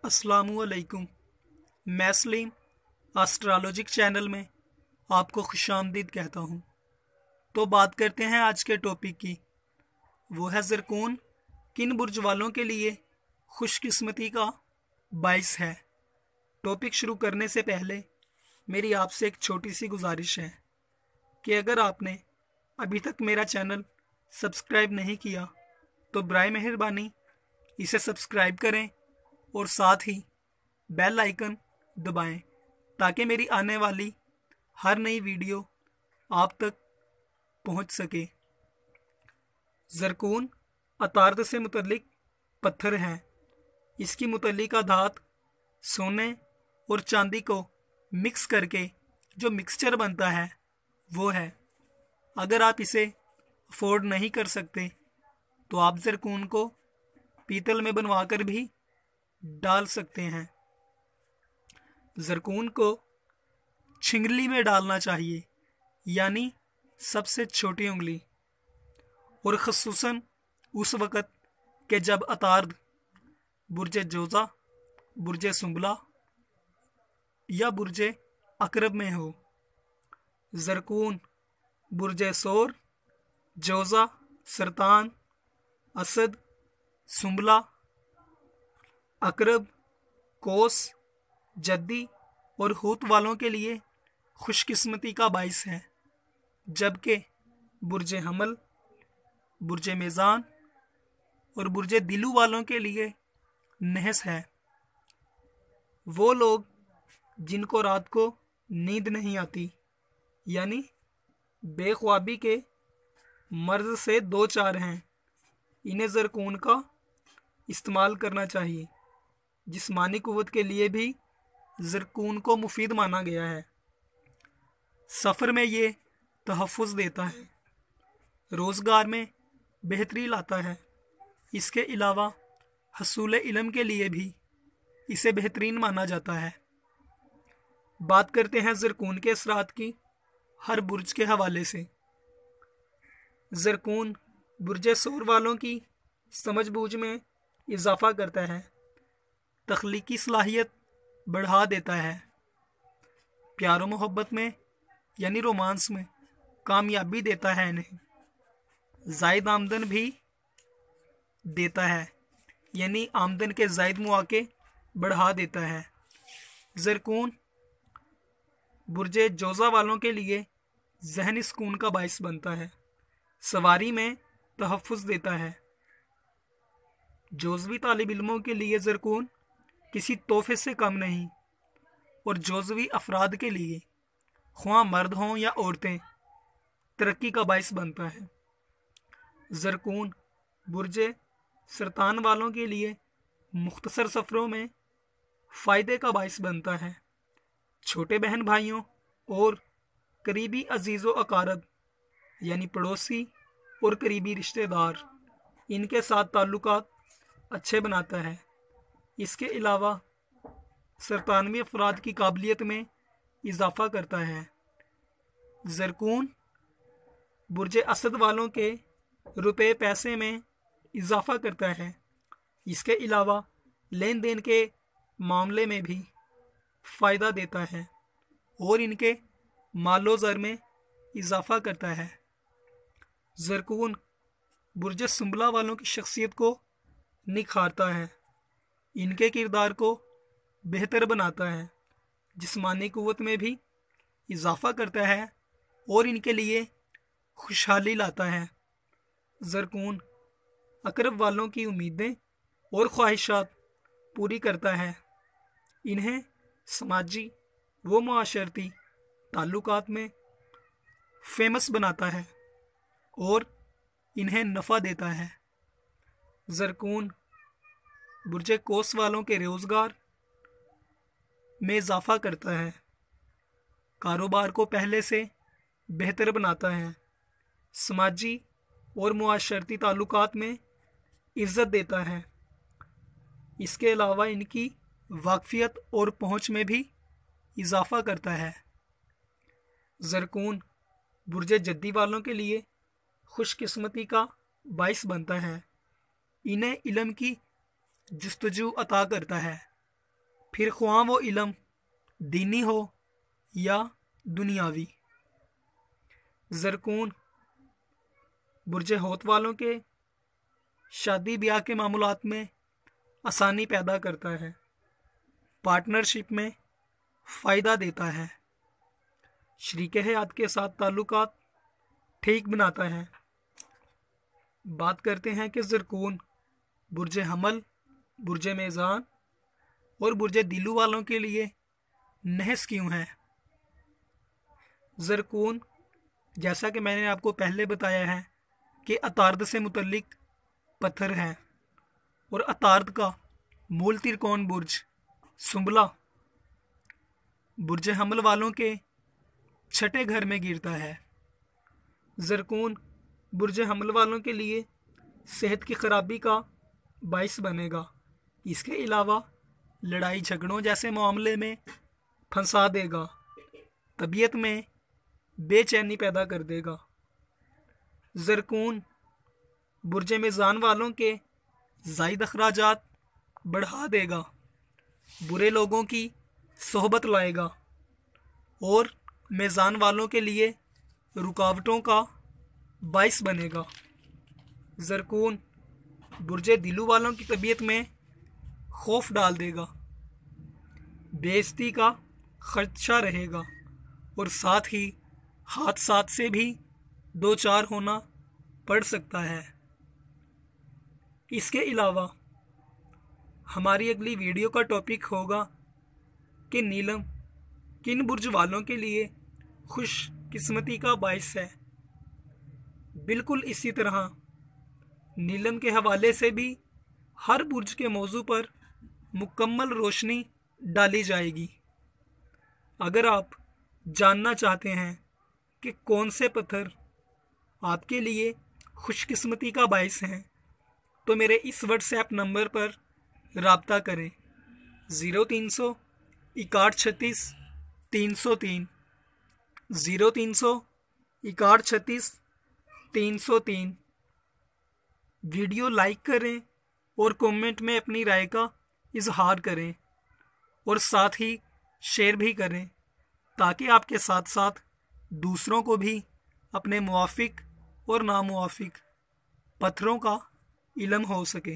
अस्सलामुअलैकुम। मैं Salim astrologic channel में आपको खुशामदीद कहता हूँ। तो बात करते हैं आज के टॉपिक की। वो है ज़रकून किन बुर्ज वालों के लिए खुशकिस्मती का बाइस है। टॉपिक शुरू करने से पहले मेरी आपसे एक छोटी सी गुजारिश है कि अगर आपने अभी तक मेरा चैनल सब्सक्राइब नहीं किया तो बराए मेहरबानी इसे सब्सक्राइब करें और साथ ही बेल आइकन दबाएं ताकि मेरी आने वाली हर नई वीडियो आप तक पहुंच सके। ज़रकून अतार्द से मुतल्लिक पत्थर है। इसकी मुतल्लिका धात सोने और चांदी को मिक्स करके जो मिक्सचर बनता है वो है। अगर आप इसे अफोर्ड नहीं कर सकते तो आप ज़रकून को पीतल में बनवाकर भी डाल सकते हैं। ज़रकून को छिंगली में डालना चाहिए, यानी सबसे छोटी उंगली, और ख़ुसूसन उस वक़्त के जब अतार्द बुर्ज जोज़ा, बुर्ज सुंबला या बुर्ज अकरब में हो। ज़रकून बुर्ज सोर, जोज़ा, सरतान, असद, सुंबला, अकरब, कोस, जद्दी और हूत वालों के लिए खुशकिस्मती का बाइस है, जबकि बुर्ज हमल, बुर्ज मेज़ान और बुर्ज दिलू वालों के लिए नहस है। वो लोग जिनको रात को नींद नहीं आती, यानी बेख्वाबी के मर्ज से दो चार हैं, इन्हें ज़रकून का इस्तेमाल करना चाहिए। जिस्मानी कुव्वत के लिए भी ज़रकून को मुफीद माना गया है। सफ़र में ये तहफ़्फ़ुज़ देता है, रोज़गार में बेहतरी लाता है। इसके अलावा हसूल इल्म के लिए भी इसे बेहतरीन माना जाता है। बात करते हैं ज़रकून के असरात की हर बुर्ज के हवाले से। ज़रकून बुर्ज सोर वालों की समझ बूझ में इजाफ़ा करता है, तख्लीकी सलाहियत बढ़ा देता है, प्यार और मोहब्बत में यानी रोमांस में कामयाबी देता है, इन्हें ज़ायद आमदन भी देता है, यानी आमदन के ज़ायद मौके बढ़ा देता है। ज़रकून बुर्ज जोज़ा वालों के लिए ज़हनी सुकून का बाइस बनता है, सवारी में तहफ़्फ़ुज़ देता है। जोज़वी तालिब इल्मों के लिए ज़रकून किसी तोहफे से कम नहीं, और जोज़वी अफराद के लिए ख्वाह मर्द हों या औरतें तरक्की का बाइस बनता है। ज़रकून बुर्ज सरतान वालों के लिए मुख्तसर सफ़रों में फ़ायदे का बाइस बनता है। छोटे बहन भाइयों और करीबी अजीज़ व अकारब यानी पड़ोसी और करीबी रिश्तेदार, इनके साथ ताल्लुकात अच्छे बनाता है। इसके अलावा सरतानवी अफराद की काबिलियत में इजाफ़ा करता है। ज़रकून बुर्ज असद वालों के रुपए पैसे में इजाफ़ा करता है। इसके अलावा लेन देन के मामले में भी फ़ायदा देता है और इनके मालो ज़र में इजाफ़ा करता है। ज़रकून बुर्ज सुंबला वालों की शख्सियत को निखारता है, इनके किरदार को बेहतर बनाता है, जिस्मानी कुव्वत में भी इजाफ़ा करता है और इनके लिए खुशहाली लाता है। ज़रकून अकरब वालों की उम्मीदें और ख्वाहिशात पूरी करता है, इन्हें समाजी व माशरती ताल्लुकात में फेमस बनाता है और इन्हें नफ़ा देता है। ज़रकून बुर्ज कोस वालों के रोज़गार में इजाफ़ा करता है, कारोबार को पहले से बेहतर बनाता है, समाजी और मुआशरती ताल्लुकात में इज़्ज़त देता है। इसके अलावा इनकी वाक़फ़ियत और पहुँच में भी इजाफ़ा करता है। ज़रकून बुर्ज जद्दी वालों के लिए खुशकिस्मती का बाइस बनता है, इन्हें इल्म की जुस्तजू अता करता है, फिर ख्वाह वो इलम दीनी हो या दुनियावी। ज़रकून बुर्ज हौत वालों के शादी ब्याह के मामलात में आसानी पैदा करता है, पार्टनरशिप में फ़ायदा देता है, शरीके हयात के साथ ताल्लुकात ठीक बनाता है। बात करते हैं कि ज़रकून बुर्ज हमल, बुर्ज मेज़ान और बुर्ज दिलू वालों के लिए नहस क्यों है। ज़रकून, जैसा कि मैंने आपको पहले बताया है कि अतार्द से मुतल्लिक पत्थर है और अतार्द का मूल त्रिकोण बुर्ज सुंबला बुर्ज हमल वालों के छठे घर में गिरता है। ज़रकून बुर्ज हमल वालों के लिए सेहत की खराबी का बाइस बनेगा। इसके अलावा लड़ाई झगड़ों जैसे मामले में फंसा देगा, तबीयत में बेचैनी पैदा कर देगा। ज़रकून बुर्ज मेज़ान वालों के ज़ायद अखराजात बढ़ा देगा, बुरे लोगों की सोहबत लाएगा और मेज़ान वालों के लिए रुकावटों का बाइस बनेगा। ज़रकून बुर्ज दिलू वालों की तबीयत में खौफ डाल देगा, बेइज्जती का खदशा रहेगा और साथ ही हादसात से भी दो चार होना पड़ सकता है। इसके अलावा हमारी अगली वीडियो का टॉपिक होगा कि नीलम किन बुर्ज वालों के लिए खुश किस्मती का बाइस है। बिल्कुल इसी तरह नीलम के हवाले से भी हर बुर्ज के मौजू पर मुकम्मल रोशनी डाली जाएगी। अगर आप जानना चाहते हैं कि कौन से पत्थर आपके लिए खुशकिस्मती का बाइस हैं, तो मेरे इस व्हाट्सएप नंबर पर राब्ता करें 0300 6136 303 0300 6136 303। वीडियो लाइक करें और कमेंट में अपनी राय का इजहार करें और साथ ही शेयर भी करें ताकि आपके साथ साथ दूसरों को भी अपने मुवाफिक और नामुवाफिक पत्थरों का इल्म हो सके।